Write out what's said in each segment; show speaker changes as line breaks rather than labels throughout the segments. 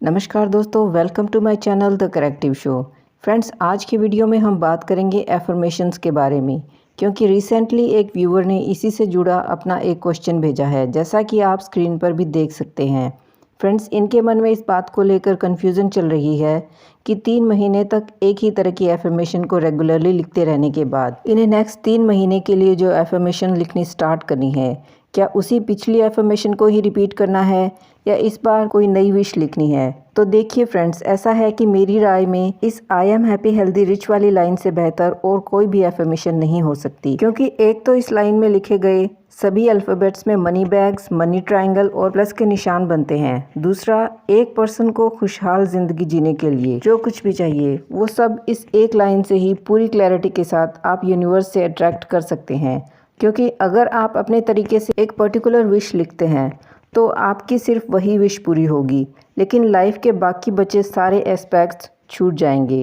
नमस्कार दोस्तों, welcome to my channel the corrective show. Friends, आज की वीडियो में हम बात करेंगे एफर्मेशंस के बारे में, क्योंकि रिसेंटली एक व्यूअर ने इसी से जुड़ा अपना एक क्वेश्चन भेजा है, जैसा कि आप स्क्रीन पर भी देख सकते हैं। फ्रेंड्स, इनके मन में इस बात को लेकर कन्फ्यूज़न चल रही है कि 3 महीने तक एक ही तरह की एफर्मेशन को रेगुलरली लिखते रहने के बाद इन्हें नेक्स्ट 3 महीने के लिए जो एफर्मेशन लिखनी स्टार्ट करनी है, क्या उसी पिछली एफर्मेशन को ही रिपीट करना है या इस बार कोई नई विश लिखनी है। तो देखिए फ्रेंड्स, ऐसा है कि मेरी राय में इस I am happy healthy rich वाली लाइन से बेहतर और कोई भी एफर्मेशन नहीं हो सकती, क्योंकि एक तो इस लाइन में लिखे गए सभी अल्फ़ाबेट्स में मनी बैग्स, मनी ट्रायंगल और प्लस के निशान बनते हैं। दूसरा, एक पर्सन को खुशहाल ज़िंदगी जीने के लिए जो कुछ भी चाहिए वो सब इस एक लाइन से ही पूरी क्लैरिटी के साथ आप यूनिवर्स से अट्रैक्ट कर सकते हैं, क्योंकि अगर आप अपने तरीके से एक पर्टिकुलर विश लिखते हैं तो आपकी सिर्फ वही विश पूरी होगी, लेकिन लाइफ के बाकी बचे सारे एस्पेक्ट्स छूट जाएंगे।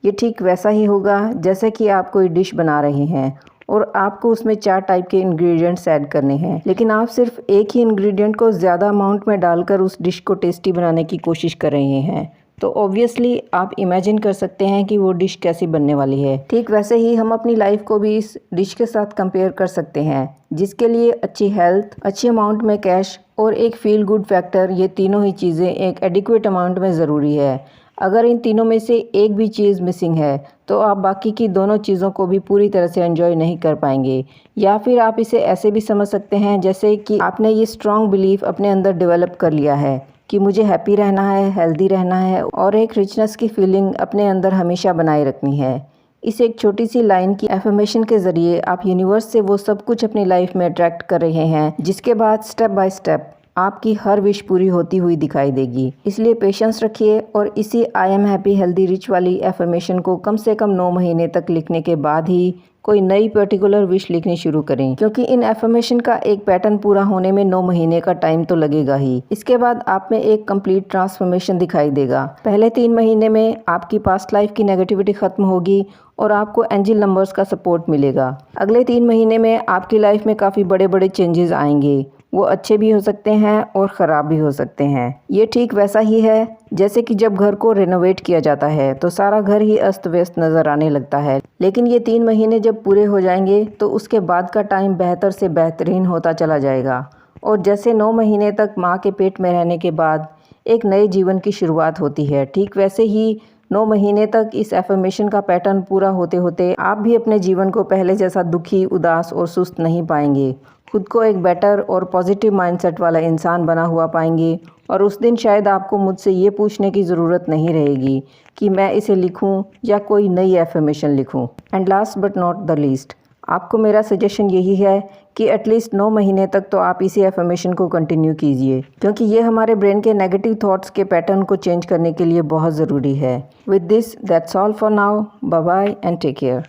ये ठीक वैसा ही होगा जैसे कि आप कोई डिश बना रहे हैं और आपको उसमें 4 टाइप के इंग्रेडिएंट्स ऐड करने हैं, लेकिन आप सिर्फ एक ही इंग्रेडिएंट को ज़्यादा अमाउंट में डालकर उस डिश को टेस्टी बनाने की कोशिश कर रहे हैं। तो ऑब्वियसली आप इमेजिन कर सकते हैं कि वो डिश कैसी बनने वाली है। ठीक वैसे ही हम अपनी लाइफ को भी इस डिश के साथ कंपेयर कर सकते हैं, जिसके लिए अच्छी हेल्थ, अच्छी अमाउंट में कैश और एक फील गुड फैक्टर, ये तीनों ही चीज़ें एक एडिक्वेट अमाउंट में ज़रूरी है। अगर इन तीनों में से एक भी चीज़ मिसिंग है तो आप बाकी की दोनों चीज़ों को भी पूरी तरह से एंजॉय नहीं कर पाएंगे। या फिर आप इसे ऐसे भी समझ सकते हैं जैसे कि आपने ये स्ट्रॉन्ग बिलीफ अपने अंदर डेवलप कर लिया है कि मुझे हैप्पी रहना है, हेल्दी रहना है और एक रिचनेस की फीलिंग अपने अंदर हमेशा बनाए रखनी है। इस एक छोटी सी लाइन की एफर्मेशन के ज़रिए आप यूनिवर्स से वो सब कुछ अपनी लाइफ में अट्रैक्ट कर रहे हैं, जिसके बाद स्टेप बाय स्टेप आपकी हर विश पूरी होती हुई दिखाई देगी। इसलिए पेशेंस रखिए और इसी I am happy healthy rich वाली एफर्मेशन को कम से कम 9 महीने तक लिखने के बाद ही कोई नई पर्टिकुलर विश लिखनी शुरू करें, क्योंकि इन एफर्मेशन का एक पैटर्न पूरा होने में 9 महीने का टाइम तो लगेगा ही। इसके बाद आप में एक कंप्लीट ट्रांसफॉर्मेशन दिखाई देगा। पहले 3 महीने में आपकी पास्ट लाइफ की नेगेटिविटी खत्म होगी और आपको एंजल नंबर्स का सपोर्ट मिलेगा। अगले 3 महीने में आपकी लाइफ में काफ़ी बड़े बड़े चेंजेस आएंगे। वो अच्छे भी हो सकते हैं और ख़राब भी हो सकते हैं। ये ठीक वैसा ही है जैसे कि जब घर को रेनोवेट किया जाता है तो सारा घर ही अस्त व्यस्त नज़र आने लगता है, लेकिन ये 3 महीने जब पूरे हो जाएंगे तो उसके बाद का टाइम बेहतर से बेहतरीन होता चला जाएगा। और जैसे 9 महीने तक माँ के पेट में रहने के बाद एक नए जीवन की शुरुआत होती है, ठीक वैसे ही 9 महीने तक इस एफर्मेशन का पैटर्न पूरा होते होते आप भी अपने जीवन को पहले जैसा दुखी, उदास और सुस्त नहीं पाएंगे। खुद को एक बेटर और पॉजिटिव माइंडसेट वाला इंसान बना हुआ पाएंगे और उस दिन शायद आपको मुझसे ये पूछने की ज़रूरत नहीं रहेगी कि मैं इसे लिखूं या कोई नई एफर्मेशन लिखूं। And last but not the least, आपको मेरा सजेशन यही है कि एटलीस्ट 9 महीने तक तो आप इसी एफर्मेशन को कंटिन्यू कीजिए, क्योंकि ये हमारे ब्रेन के नेगेटिव थॉट्स के पैटर्न को चेंज करने के लिए बहुत ज़रूरी है। With this that's all for now. Bye bye and take care.